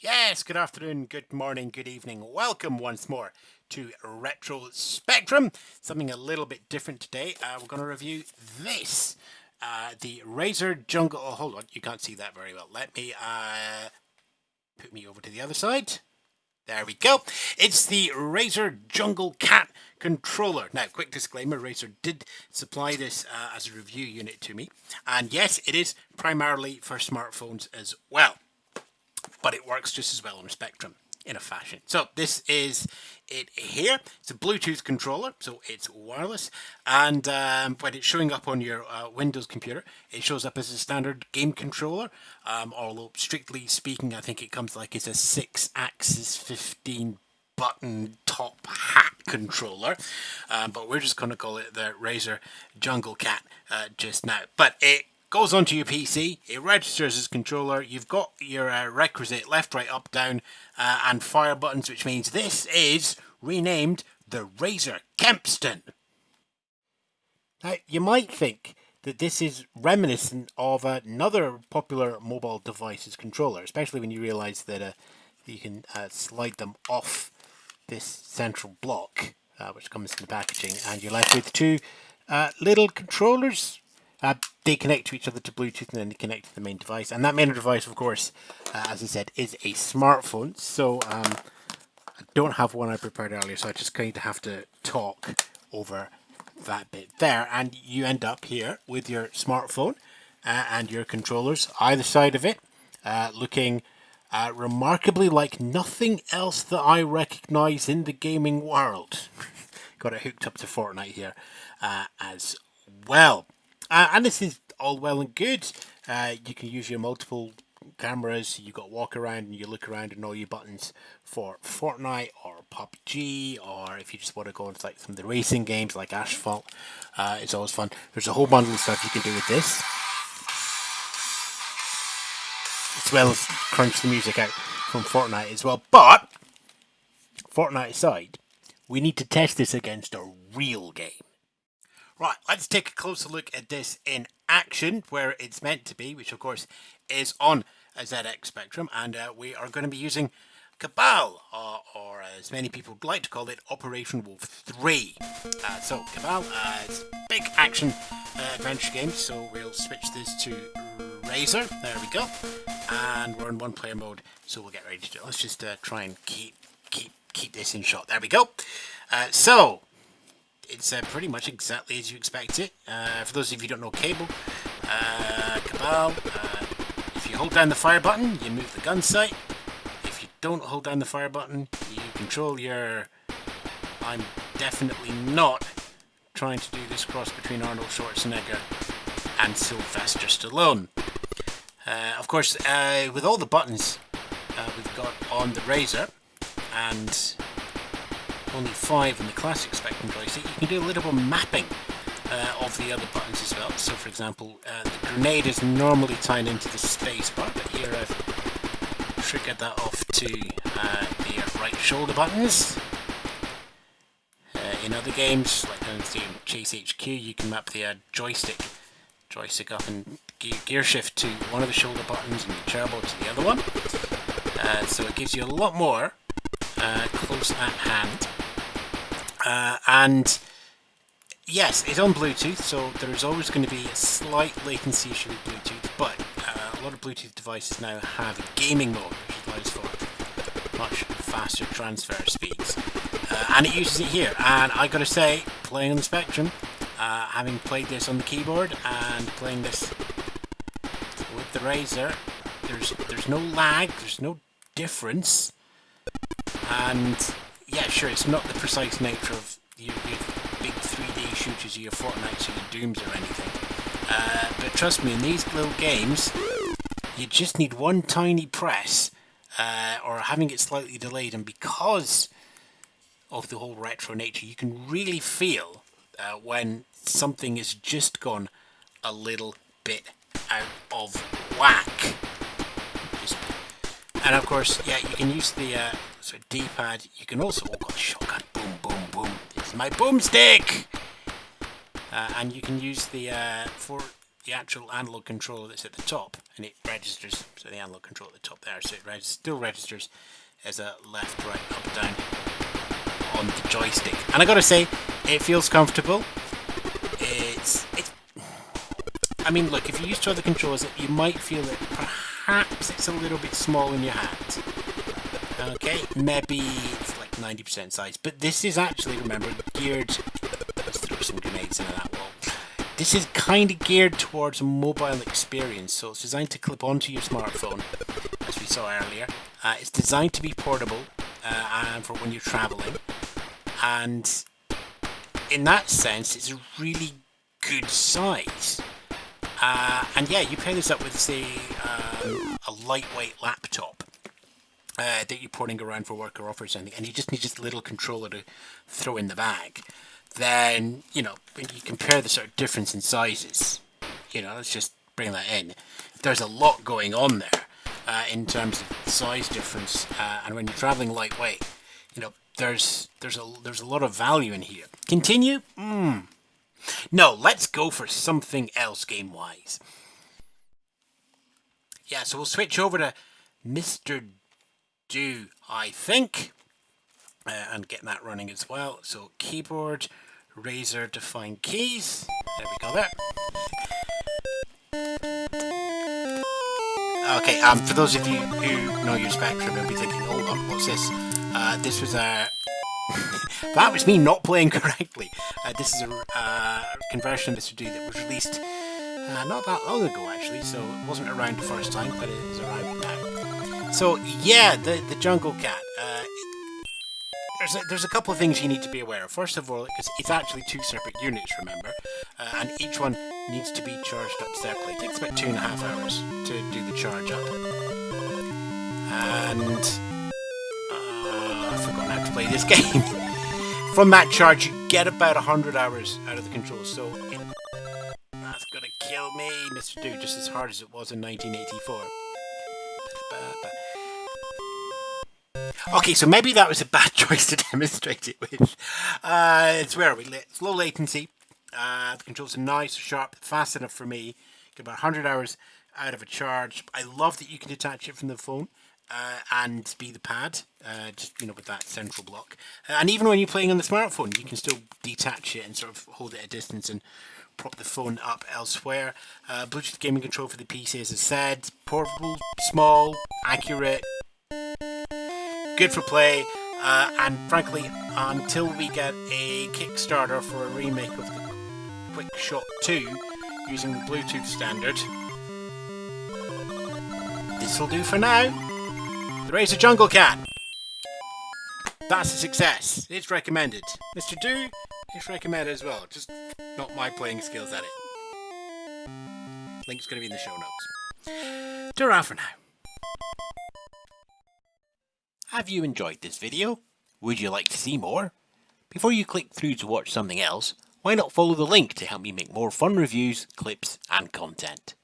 Yes, good afternoon, good morning, good evening. Welcome once more to Retro Spectrum. Something a little bit different today. We're going to review this. The Razer Jungle... Oh, hold on, you can't see that very well. Let me put me over to the other side. There we go. It's the Razer Junglecat controller. Now, quick disclaimer, Razer did supply this as a review unit to me. And yes, it is primarily for smartphones as well, but it works just as well on a Spectrum in a fashion. So this is it here. It's a Bluetooth controller, so it's wireless, and when it's showing up on your Windows computer, it shows up as a standard game controller, although strictly speaking I think it comes like it's a 6-axis 15 button top hat controller, but we're just going to call it the Razer Junglecat just now. But it goes onto your PC, it registers as controller, you've got your requisite left, right, up, down and fire buttons, which means this is renamed the Razer Kempston. Now, you might think that this is reminiscent of another popular mobile device's controller, especially when you realise that you can slide them off this central block, which comes in the packaging, and you're left with two little controllers. They connect to each other to Bluetooth, and then they connect to the main device. And that main device, of course, as I said, is a smartphone. So I don't have one I prepared earlier, so I just kind of have to talk over that bit there. And you end up here with your smartphone and your controllers either side of it, looking remarkably like nothing else that I recognise in the gaming world. Got it hooked up to Fortnite here as well. And this is all well and good. You can use your multiple cameras. You got walk around and you look around and all your buttons for Fortnite or PUBG, or if you just want to go into like some of the racing games like Asphalt, it's always fun. There's a whole bundle of stuff you can do with this, as well as crunch the music out from Fortnite as well. But Fortnite aside, we need to test this against a real game. Right, let's take a closer look at this in action, where it's meant to be, which of course is on a ZX Spectrum, and we are going to be using Cabal, or as many people would like to call it, Operation Wolf 3. So Cabal is a big action adventure game, so we'll switch this to Razer. There we go, and we're in one-player mode, so we'll get ready to do it. Let's just try and keep this in shot. There we go. So it's pretty much exactly as you expect it. For those of you who don't know Cable, Cabal, if you hold down the fire button, you move the gun sight. If you don't hold down the fire button, you control your... I'm definitely not trying to do this cross between Arnold Schwarzenegger and Sylvester Stallone. Of course, with all the buttons we've got on the Razer, and only 5 in the classic Spectrum joystick, you can do a little bit of mapping of the other buttons as well. So for example, the grenade is normally tied into the space bar, but here I've triggered that off to the right shoulder buttons. In other games, like down to Chase HQ, you can map the joystick up and gear shift to one of the shoulder buttons and the turbo to the other one. So it gives you a lot more close at hand. And yes, it's on Bluetooth, so there's always going to be a slight latency issue with Bluetooth, but a lot of Bluetooth devices now have a gaming mode, which allows for much faster transfer speeds. And it uses it here, and I gotta say, playing on the Spectrum, having played this on the keyboard and playing this with the Razer, there's no lag, there's no difference, and yeah, sure, it's not the precise nature of your big 3D shooters or your Fortnites or your Dooms or anything. But trust me, in these little games, you just need one tiny press, or having it slightly delayed, and because of the whole retro nature, you can really feel when something has just gone a little bit out of whack. And of course, yeah, you can use the sort of D-pad. You can also, oh god, shotgun, boom, boom, boom. This is my boomstick. And you can use the for the actual analog controller that's at the top, and it registers, so the analog control at the top there, so it still registers as a left, right, up, down on the joystick. And I gotta say, it feels comfortable. I mean, look, if you're used to other controllers, you might feel that perhaps it's a little bit small in your hand. Okay, maybe it's like 90% size, but this is actually, remember, geared. Let's throw some grenades into that wall. This is kind of geared towards a mobile experience, so it's designed to clip onto your smartphone, as we saw earlier. It's designed to be portable and for when you're traveling, and in that sense, it's a really good size. And yeah, you pair this up with, say, a lightweight laptop that you're porting around for work or office or something, and you just need this little controller to throw in the bag. Then, you know, when you compare the sort of difference in sizes, you know, let's just bring that in. There's a lot going on there in terms of size difference, and when you're traveling lightweight, you know, there's a lot of value in here. Continue? No, let's go for something else game-wise. Yeah, so we'll switch over to Mr. Do, I think, and get that running as well. So keyboard, Razer defined keys. There we go there. Okay, for those of you who know your Spectrum, you'll be thinking, hold on, what's this? This was a... that was me not playing correctly. This is a conversion of Mr. Do that was released not that long ago, actually, so it wasn't around the first time, but it is around now. So, yeah, the Junglecat. There's a couple of things you need to be aware of. First of all, because it's actually two separate units, remember, and each one needs to be charged up separately. It takes about 2.5 hours to do the charge up. And I've forgotten how to play this game. From that charge, you get about 100 hours out of the control, so that's gonna kill me, Mr. Do, just as hard as it was in 1984. Okay, so maybe that was a bad choice to demonstrate it with. It's where are we? It's low latency. The controls are nice, sharp, fast enough for me. Get about 100 hours out of a charge. I love that you can detach it from the phone and be the pad, just, you know, with that central block. And even when you're playing on the smartphone, you can still detach it and sort of hold it at a distance and prop the phone up elsewhere. Bluetooth gaming control for the PC, as I said. Portable, small, accurate. Good for play, and frankly, until we get a Kickstarter for a remake of the Quick Shot 2 using the Bluetooth standard, this'll do for now. The Razer Junglecat. That's a success. It's recommended. Mr. Do, it's recommended as well. Just not my playing skills at it. Link's going to be in the show notes. Ta-ra for now. Have you enjoyed this video? Would you like to see more? Before you click through to watch something else, why not follow the link to help me make more fun reviews, clips and content?